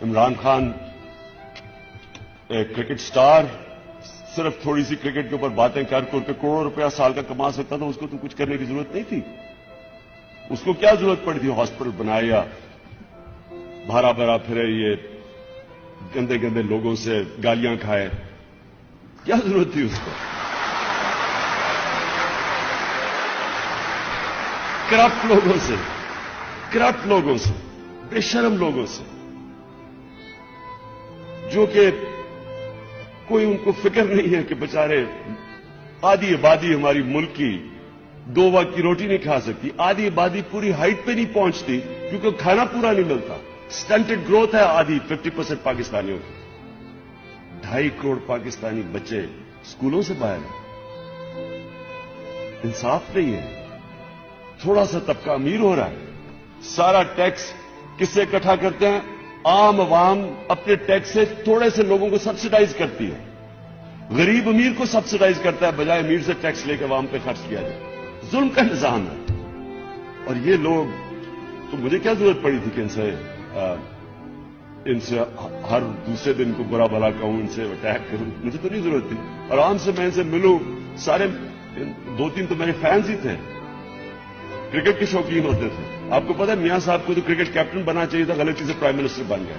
عمران خان ایک cricket star صرف تھوڑی سی کرکٹ کے اوپر باتیں کر کے کروڑوں روپیہ سال کا کما سکتا تھا. اس کو تو کچھ کرنے کی ضرورت نہیں تھی. اس کو کیا ضرورت پڑی تھی ہاسپٹل بنائے یا بھرا بھرا پھرے یہ گندے گندے لوگوں سے گالیاں کھائے؟ کیا ضرورت تھی اس کو؟ کرپٹ لوگوں سے بے شرم لوگوں سے جو کہ کوئی ان کو فکر نہیں ہے کہ بیچارے آدھی آبادی ہماری ملک کی 2 وقت کی روٹی نہیں کھا سکتی. آدھی آبادی پوری ہائٹ پہ نہیں پہنچتی کیونکہ کھانا پورا نہیں ملتا. سٹنٹڈ گروتھ ہے آدھی 50% پاکستانیوں کی. 2.5 کروڑ پاکستانی بچے اسکولوں سے باہر ہیں. انصاف نہیں ہے. تھوڑا سا طبقہ امیر ہو رہا ہے. سارا ٹیکس کس سے اکٹھا کرتے ہیں؟ عام عوام اپنے ٹیکس سے تھوڑے سے لوگوں کو سبسڈائز کرتی ہے. غریب امیر کو سبسڈائز کرتا ہے بجائے امیر سے ٹیکس لے کے عوام پہ خرچ کیا جائے. ظلم کا نظام ہے. اور یہ لوگ تو مجھے کیا ضرورت پڑی تھی کہ ان سے ہر دوسرے دن کو برا بھلا کہوں، ان سے اٹیک کروں؟ مجھے تو نہیں ضرورت تھی. آرام سے میں ان سے ملوں. سارے 2-3 تو میرے فینز ہی تھے، کرکٹ کے شوقین ہوتے تھے. آپ کو پتا ہے میاں صاحب کو تو کرکٹ کیپٹن بننا چاہیے تھا، غلطی سے پرائم منسٹر بن گیا.